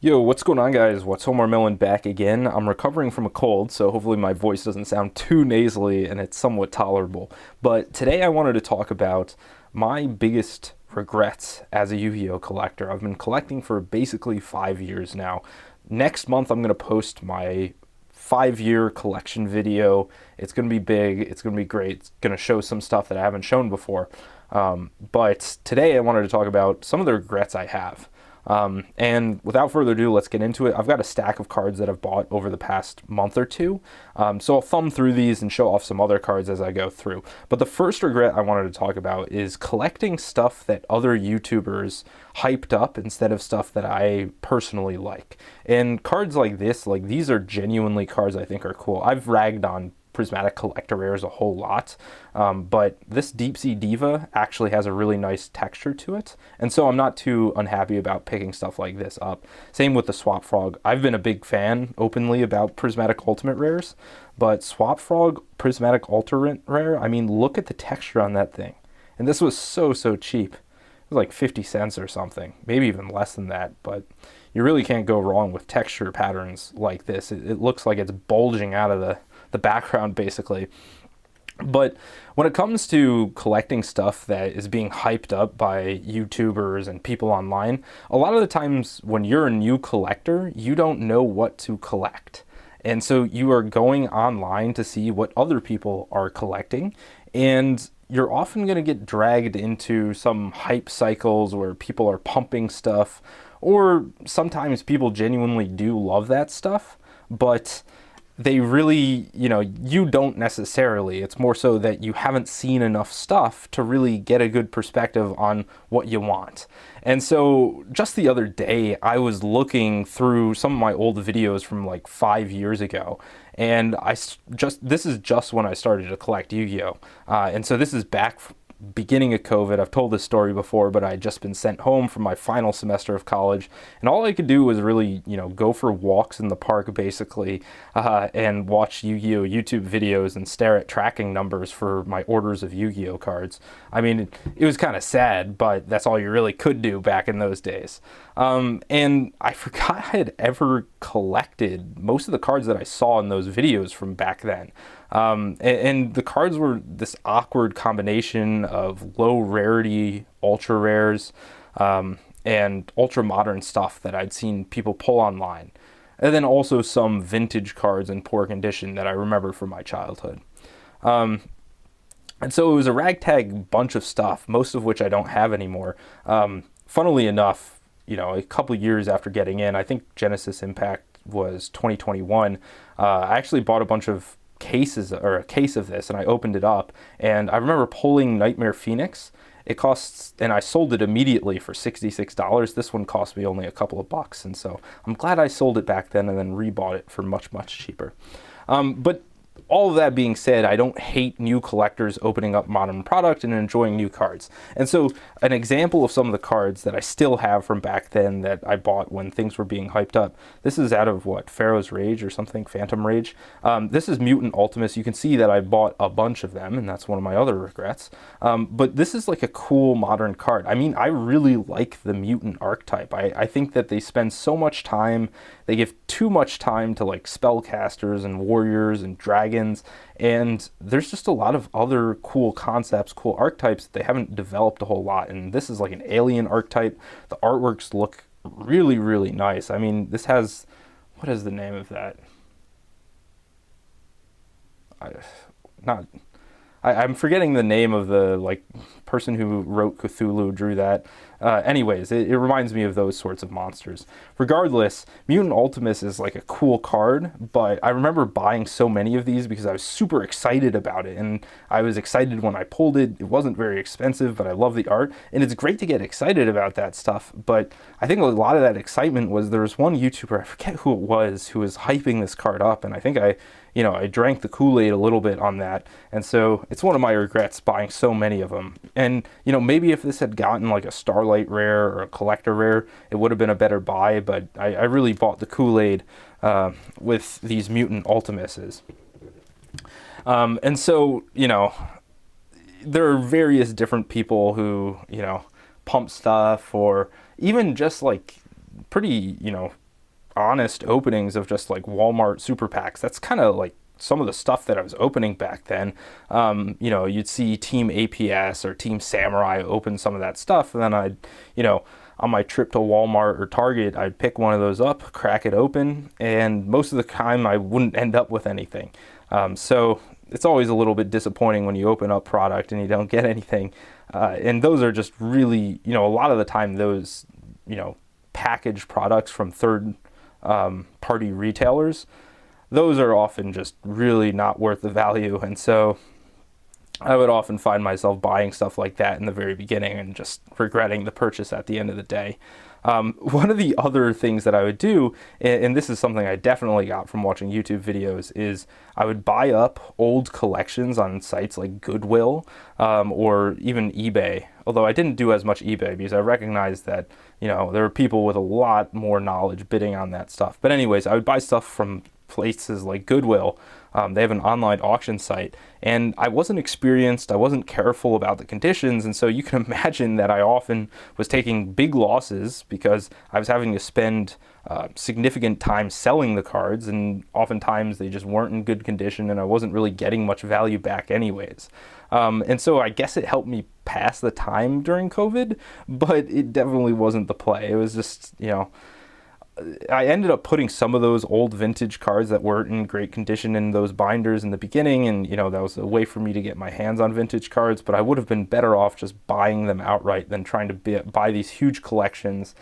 Yo, what's going on, guys? What's Homer Millen back again? I'm recovering from a cold, so hopefully my voice doesn't sound too nasally and it's somewhat tolerable. But today I wanted to talk about my biggest regrets as a Yu-Gi-Oh collector. I've been collecting for basically 5 years now. Next month I'm going to post my 5 year collection video. It's going to be big. It's going to be great. It's going to show some stuff that I haven't shown before. But today I wanted to talk about some of the regrets I have. And without further ado, let's get into it. I've got a stack of cards that I've bought over the past month or two. So I'll thumb through these and show off some other cards as I go through. But the first regret I wanted to talk about is collecting stuff that other YouTubers hyped up instead of stuff that I personally like. And cards like this, like these are genuinely cards I think are cool. I've ragged on prismatic collector rares a whole lot, but this Deep Sea Diva actually has a really nice texture to it, and so I'm not too unhappy about picking stuff like this up. Same with the Swap Frog. I've been a big fan openly about prismatic ultimate rares, but Swap Frog prismatic alternate rare, I mean, look at the texture on that thing. And this was so cheap. It was like 50 cents or something, maybe even less than that, but you really can't go wrong with texture patterns like this. It looks like it's bulging out of the background basically. But when it comes to collecting stuff that is being hyped up by YouTubers and people online, a lot of the times when you're a new collector, you don't know what to collect. And so you are going online to see what other people are collecting, and you're often going to get dragged into some hype cycles where people are pumping stuff, or sometimes people genuinely do love that stuff, but they really, you don't necessarily. It's more so that you haven't seen enough stuff to really get a good perspective on what you want. And so just the other day, I was looking through some of my old videos from like 5 years ago, and this is just when I started to collect Yu-Gi-Oh! And so this is back beginning of COVID. I've told this story before, but I had just been sent home from my final semester of college, and all I could do was really, go for walks in the park basically, and watch Yu-Gi-Oh! YouTube videos and stare at tracking numbers for my orders of Yu-Gi-Oh! Cards. I mean, it was kind of sad, but that's all you really could do back in those days. And I forgot I had ever collected most of the cards that I saw in those videos from back then. And the cards were this awkward combination of low rarity ultra rares, and ultra modern stuff that I'd seen people pull online. And then also some vintage cards in poor condition that I remember from my childhood. And so it was a ragtag bunch of stuff, most of which I don't have anymore. Funnily enough, a couple years after getting in, I think Genesis Impact was 2021, I actually bought a bunch of cases, or a case of this, and I opened it up, and I remember pulling Nightmare Phoenix. It costs, and I sold it immediately for $66. This one cost me only a couple of bucks, and so I'm glad I sold it back then and then rebought it for much cheaper. But all of that being said, I don't hate new collectors opening up modern product and enjoying new cards. And so an example of some of the cards that I still have from back then that I bought when things were being hyped up. This is out of what, Pharaoh's Rage or something, Phantom Rage. This is Mutant Ultimus. You can see that I bought a bunch of them, and that's one of my other regrets. But this is like a cool modern card. I mean, I really like the mutant archetype. I think that they spend so much time, they give too much time to like spellcasters and warriors and dragons, and there's just a lot of other cool concepts, cool archetypes that they haven't developed a whole lot. And this is like an alien archetype. The artworks look really nice. I mean, this has, what is the name of that? I'm forgetting the name of the person who wrote Cthulhu, drew that. Anyways, it reminds me of those sorts of monsters. Regardless, Mutant Ultimus is like a cool card, but I remember buying so many of these because I was super excited about it, and I was excited when I pulled it. It wasn't very expensive, but I love the art, and it's great to get excited about that stuff. But I think a lot of that excitement was, there was one YouTuber, I forget who it was, who was hyping this card up, and I think I drank the Kool-Aid a little bit on that, and so it's one of my regrets buying so many of them. And maybe if this had gotten like a Starlight rare or a collector rare, it would have been a better buy, but I really bought the Kool-Aid with these Mutant Ultimuses. And so, there are various different people who, pump stuff, or even just like pretty, honest openings of just like Walmart super packs. That's kind of like some of the stuff that I was opening back then. You know, you'd see Team APS or Team Samurai open some of that stuff, and then I'd, you know, on my trip to Walmart or Target, I'd pick one of those up, crack it open, and most of the time I wouldn't end up with anything. So it's always a little bit disappointing when you open up product and you don't get anything. And those are just really, you know, a lot of the time those, you know, packaged products from third party retailers, those are often just really not worth the value. And so I would often find myself buying stuff like that in the very beginning and just regretting the purchase at the end of the day. One of the other things that I would do, and this is something I definitely got from watching YouTube videos, is I would buy up old collections on sites like Goodwill or even eBay. Although I didn't do as much eBay because I recognized that, you know, there are people with a lot more knowledge bidding on that stuff. But anyways, I would buy stuff from places like Goodwill. They have an online auction site, and I wasn't experienced, I wasn't careful about the conditions, and so you can imagine that I often was taking big losses because I was having to spend significant time selling the cards, and oftentimes they just weren't in good condition, and I wasn't really getting much value back anyways. And so I guess it helped me pass the time during COVID, but it definitely wasn't the play. It was just, you know, I ended up putting some of those old vintage cards that weren't in great condition in those binders in the beginning, and you know, that was a way for me to get my hands on vintage cards, but I would have been better off just buying them outright than trying to buy these huge collections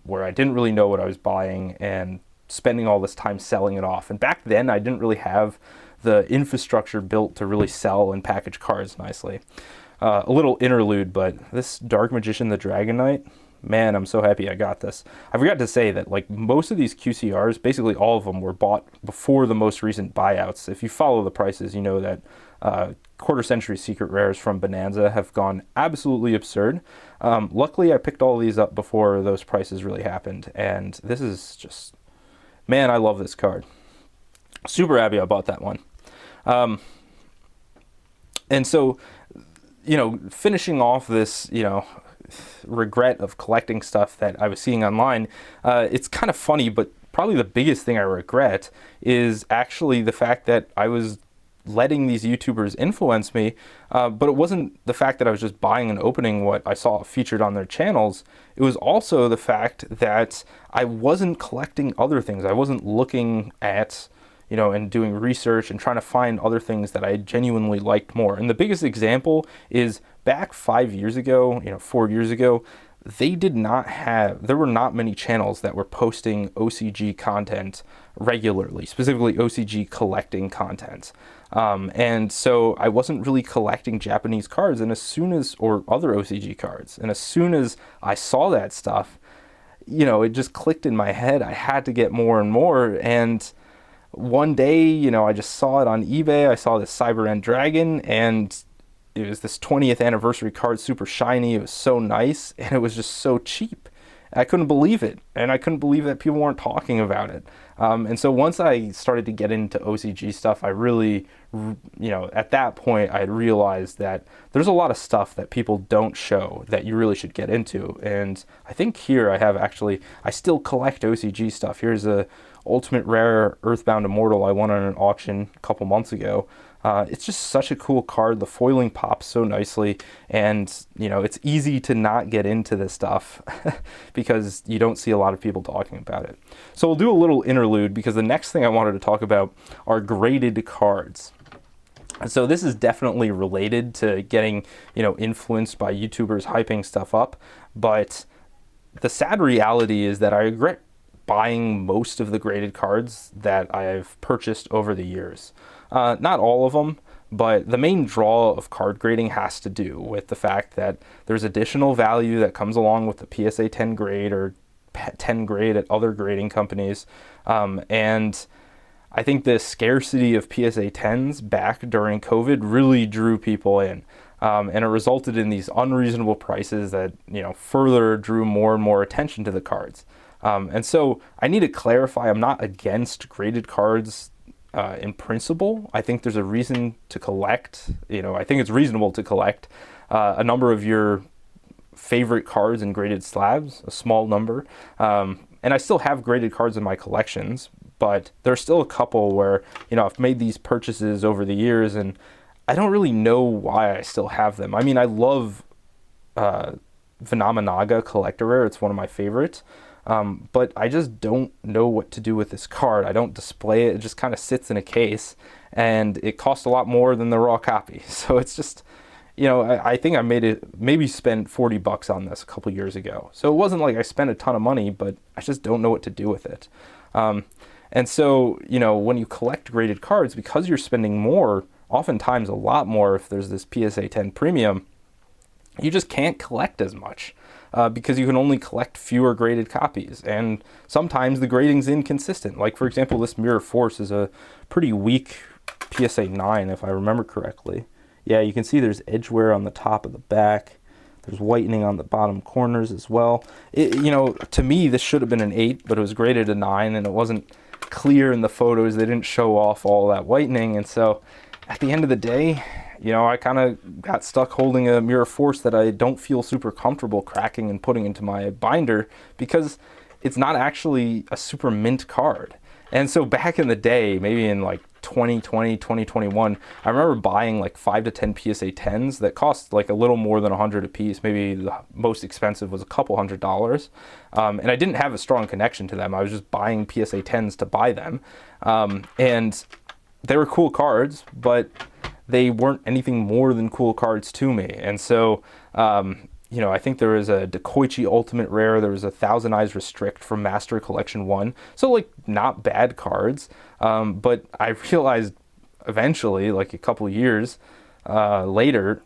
where I didn't really know what I was buying and spending all this time selling it off. And back then I didn't really have the infrastructure built to really sell and package cards nicely. A little interlude, but this Dark Magician the Dragon Knight, man, I'm so happy I got this. I forgot to say that like most of these QCRs, basically all of them were bought before the most recent buyouts. If you follow the prices, you know that quarter century secret rares from Bonanza have gone absolutely absurd. Luckily, I picked all these up before those prices really happened, and this is just, man, I love this card. Super happy I bought that one. And so, you know, finishing off this, you know, regret of collecting stuff that I was seeing online, it's kind of funny, but probably the biggest thing I regret is actually the fact that I was letting these YouTubers influence me, but it wasn't the fact that I was just buying and opening what I saw featured on their channels. It was also the fact that I wasn't collecting other things. I wasn't looking at, you know, and doing research and trying to find other things that I genuinely liked more. And the biggest example is back 5 years ago, you know, 4 years ago, there were not many channels that were posting OCG content regularly, specifically OCG collecting content. And so I wasn't really collecting Japanese cards, and or other OCG cards. And as soon as I saw that stuff, you know, it just clicked in my head. I had to get more and more. And one day, you know, I just saw it on eBay. I saw this Cyber End Dragon, and it was this 20th anniversary card, super shiny. It was so nice, and it was just so cheap. I couldn't believe it, and I couldn't believe that people weren't talking about it. And so once I started to get into OCG stuff, I really, you know, at that point, I realized that there's a lot of stuff that people don't show that you really should get into. And I think here I still collect OCG stuff. Here's a Ultimate Rare Earthbound Immortal I won on an auction a couple months ago. It's just such a cool card. The foiling pops so nicely, and you know, it's easy to not get into this stuff because you don't see a lot of people talking about it. So we'll do a little interlude because the next thing I wanted to talk about are graded cards. So this is definitely related to getting, you know, influenced by YouTubers hyping stuff up, but the sad reality is that I regret buying most of the graded cards that I've purchased over the years. Not all of them, but the main draw of card grading has to do with the fact that there's additional value that comes along with the PSA 10 grade or 10 grade at other grading companies. And I think the scarcity of PSA 10s back during COVID really drew people in. And it resulted in these unreasonable prices that, you know, further drew more and more attention to the cards. And so I need to clarify, I'm not against graded cards in principle. I think there's a reason to collect, you know, I think it's reasonable to collect a number of your favorite cards in graded slabs, a small number. And I still have graded cards in my collections, but there's still a couple where, I've made these purchases over the years and I don't really know why I still have them. I mean, I love Vinamanaga Collector Rare. It's one of my favorites. But I just don't know what to do with this card. I don't display it. It just kind of sits in a case, and it costs a lot more than the raw copy. So it's just, I think I maybe spent $40 on this a couple years ago. So it wasn't like I spent a ton of money, but I just don't know what to do with it. And so, when you collect graded cards, because you're spending more, oftentimes a lot more if there's this PSA 10 premium, you just can't collect as much. Because you can only collect fewer graded copies, and sometimes the grading's inconsistent. Like, for example, this Mirror Force is a pretty weak PSA 9, if I remember correctly. Yeah, you can see there's edge wear on the top of the back. There's whitening on the bottom corners as well. To me, this should have been an 8, but it was graded a 9, and it wasn't clear in the photos. They didn't show off all that whitening, and so at the end of the day, I kind of got stuck holding a Mirror Force that I don't feel super comfortable cracking and putting into my binder because it's not actually a super mint card. And so back in the day, maybe in like 2020, 2021, I remember buying like 5 to 10 PSA 10s that cost like a little more than 100 a piece. Maybe the most expensive was a couple $100. And I didn't have a strong connection to them. I was just buying PSA 10s to buy them. And they were cool cards, but they weren't anything more than cool cards to me. And so, I think there was a Dekoichi Ultimate Rare. There was a Thousand Eyes Restrict from Master Collection 1. So, like, not bad cards. But I realized eventually, like a couple years later,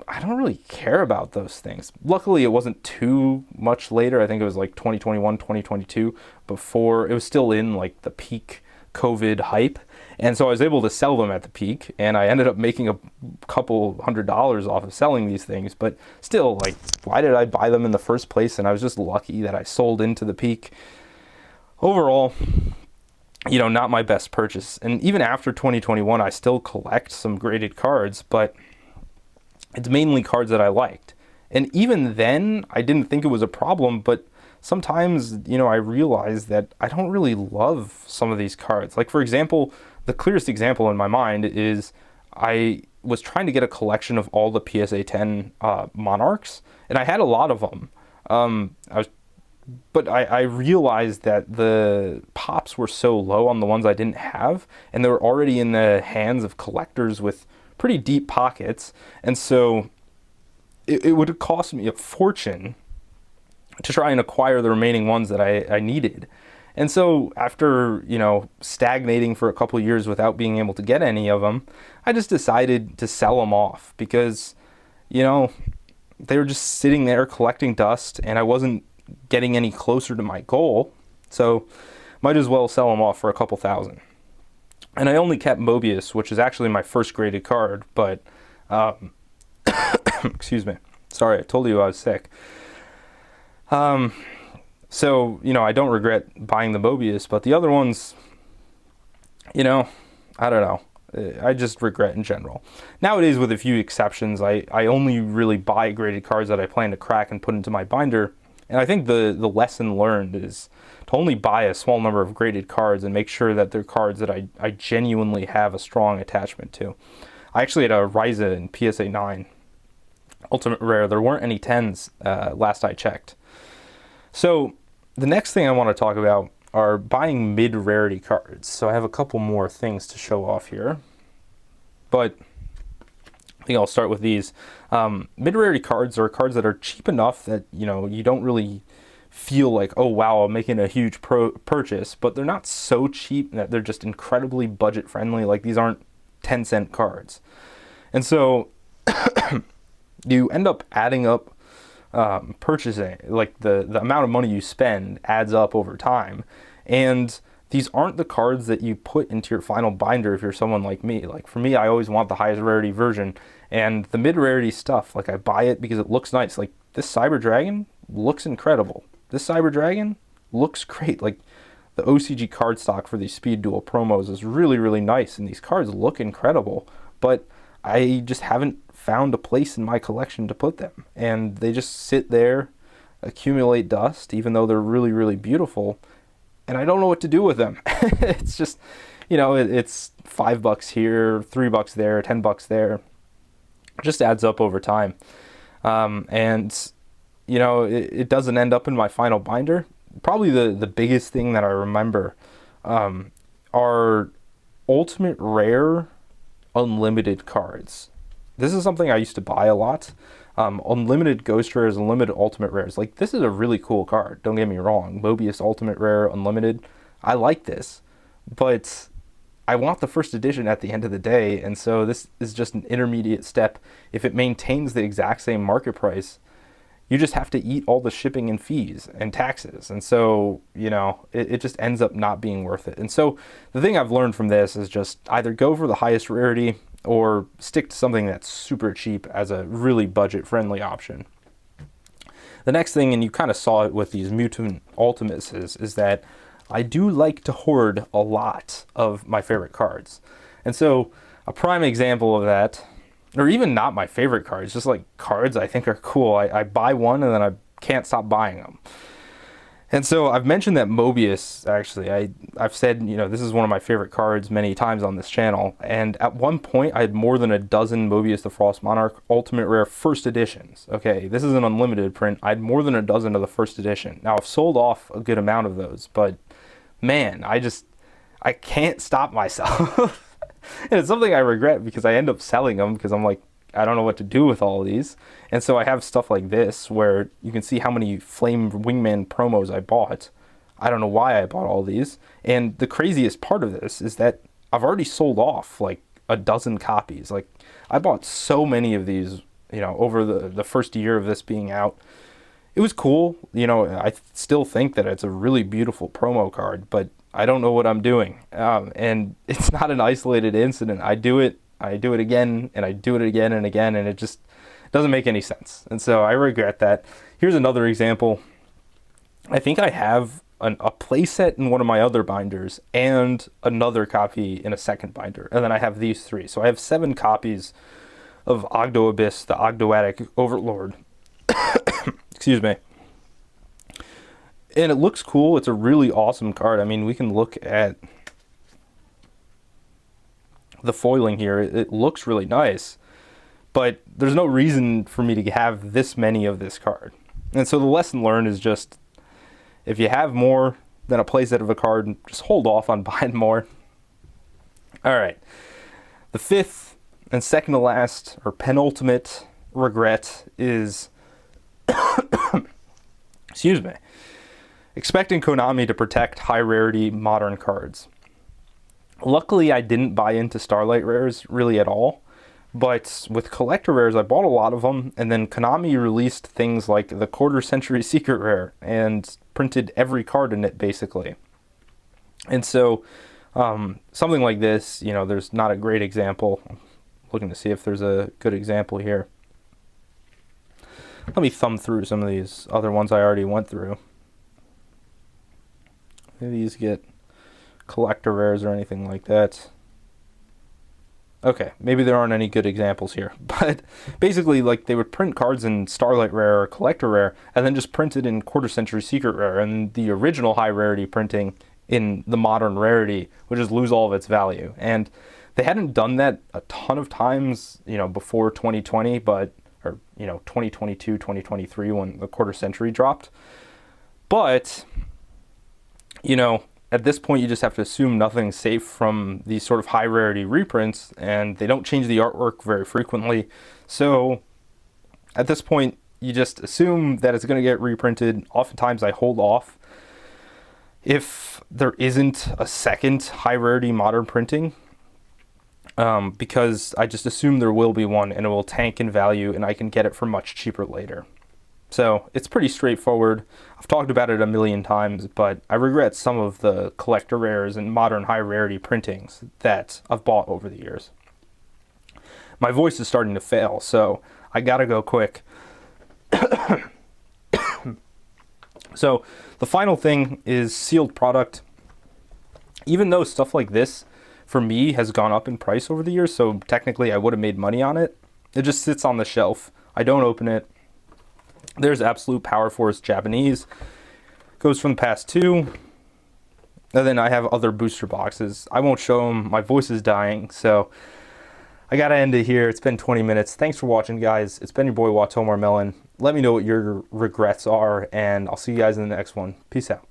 I don't really care about those things. Luckily, it wasn't too much later. I think it was like 2021, 2022, before it was still in like the peak COVID hype. And so I was able to sell them at the peak, and I ended up making a couple $100 off of selling these things. But still, like, why did I buy them in the first place? And I was just lucky that I sold into the peak. Overall, not my best purchase. And even after 2021, I still collect some graded cards, but it's mainly cards that I liked. And even then, I didn't think it was a problem, but sometimes, I realized that I don't really love some of these cards. Like, for example, the clearest example in my mind is I was trying to get a collection of all the PSA 10 Monarchs, and I had a lot of them. But I realized that the pops were so low on the ones I didn't have, and they were already in the hands of collectors with pretty deep pockets, and so it would have cost me a fortune to try and acquire the remaining ones that I needed. And so after, stagnating for a couple of years without being able to get any of them, I just decided to sell them off because, they were just sitting there collecting dust and I wasn't getting any closer to my goal. So might as well sell them off for a couple thousand. And I only kept Mobius, which is actually my first graded card, but, excuse me. Sorry, I told you I was sick. So, I don't regret buying the Mobius, but the other ones, I don't know. I just regret in general. Nowadays, with a few exceptions, I only really buy graded cards that I plan to crack and put into my binder. And I think the lesson learned is to only buy a small number of graded cards and make sure that they're cards that I genuinely have a strong attachment to. I actually had a Ryza in PSA 9 Ultimate Rare. There weren't any 10s last I checked. So the next thing I want to talk about are buying mid-rarity cards. So I have a couple more things to show off here, but I think I'll start with these. Mid-rarity cards are cards that are cheap enough that, you don't really feel like, oh wow, I'm making a huge purchase, but they're not so cheap that they're just incredibly budget friendly. Like, these aren't 10-cent cards. And so you end up adding up purchasing, like the amount of money you spend adds up over time. And these aren't the cards that you put into your final binder if you're someone like me. Like, for me, I always want the highest rarity version. And the mid-rarity stuff, like, I buy it because it looks nice. Like, this Cyber Dragon looks incredible. This Cyber Dragon looks great. Like, the OCG card stock for these Speed Duel promos is really, really nice. And these cards look incredible. But I just haven't found a place in my collection to put them. And they just sit there, accumulate dust, even though they're really, really beautiful. And I don't know what to do with them. It's just, it's $5 here, $3 there, $10 there. It just adds up over time. And it doesn't end up in my final binder. Probably the biggest thing that I remember are ultimate rare unlimited cards. This is something I used to buy a lot. Unlimited ghost rares, unlimited ultimate rares. Like, this is a really cool card, don't get me wrong. Mobius ultimate rare unlimited. I like this, but I want the first edition at the end of the day, and so this is just an intermediate step. If it maintains the exact same market price, you just have to eat all the shipping and fees and taxes. And so, it just ends up not being worth it. And so the thing I've learned from this is just either go for the highest rarity or stick to something that's super cheap as a really budget-friendly option. The next thing, and you kind of saw it with these Mutant Ultimates, is that I do like to hoard a lot of my favorite cards. And so a prime example of that, or even not my favorite cards, just like cards I think are cool. I buy one and then I can't stop buying them. And so I've mentioned that Mobius, actually, I've said, this is one of my favorite cards many times on this channel. And at one point, I had more than a dozen Mobius the Frost Monarch Ultimate Rare first editions. Okay, this is an unlimited print. I had more than a dozen of the first edition. Now, I've sold off a good amount of those, but man, I can't stop myself. And it's something I regret because I end up selling them because I'm like, I don't know what to do with all of these. And so I have stuff like this where you can see how many Flame Wingman promos I bought. I don't know why I bought all these. And the craziest part of this is that I've already sold off like a dozen copies. Like, I bought so many of these, over the first year of this being out. It was cool. I still think that it's a really beautiful promo card, but I don't know what I'm doing. And it's not an isolated incident. I do it again, and I do it again and again, and it just doesn't make any sense. And so I regret that. Here's another example. I think I have a playset in one of my other binders and another copy in a second binder. And then I have these three. So I have 7 copies of Ogdo Abyss, the Ogdoatic Overlord. Excuse me. And it looks cool. It's a really awesome card. I mean, we can look at the foiling here. It looks really nice, but there's no reason for me to have this many of this card. And so the lesson learned is just, if you have more than a playset of a card, just hold off on buying more. All right. The fifth and second to last, or penultimate regret is, excuse me, expecting Konami to protect high rarity modern cards. Luckily, I didn't buy into Starlight Rares really at all, but with collector rares, I bought a lot of them, and then Konami released things like the Quarter Century Secret Rare and printed every card in it, basically. And so, something like this, there's not a great example. I'm looking to see if there's a good example here. Let me thumb through some of these other ones I already went through. Maybe these get collector rares or anything like that. Okay, maybe there aren't any good examples here, but basically, like, they would print cards in Starlight Rare or Collector Rare and then just print it in Quarter Century Secret Rare, and the original high rarity printing in the modern rarity would just lose all of its value. And they hadn't done that a ton of times, before 2020, or 2022, 2023 when the Quarter Century dropped. But, at this point, you just have to assume nothing's safe from these sort of high rarity reprints, and they don't change the artwork very frequently. So at this point, you just assume that it's going to get reprinted. Oftentimes I hold off if there isn't a second high rarity modern printing, because I just assume there will be one and it will tank in value and I can get it for much cheaper later. So it's pretty straightforward. I've talked about it a million times, but I regret some of the collector rares and modern high rarity printings that I've bought over the years. My voice is starting to fail, so I gotta go quick. So the final thing is sealed product. Even though stuff like this, for me, has gone up in price over the years, so technically I would have made money on it, It just sits on the shelf. I don't open it. There's Absolute Power Force Japanese. Goes from the past two. And then I have other booster boxes. I won't show them. My voice is dying, so I gotta end it here. It's been 20 minutes. Thanks for watching, guys. It's been your boy, Watomar Melon. Let me know what your regrets are, and I'll see you guys in the next one. Peace out.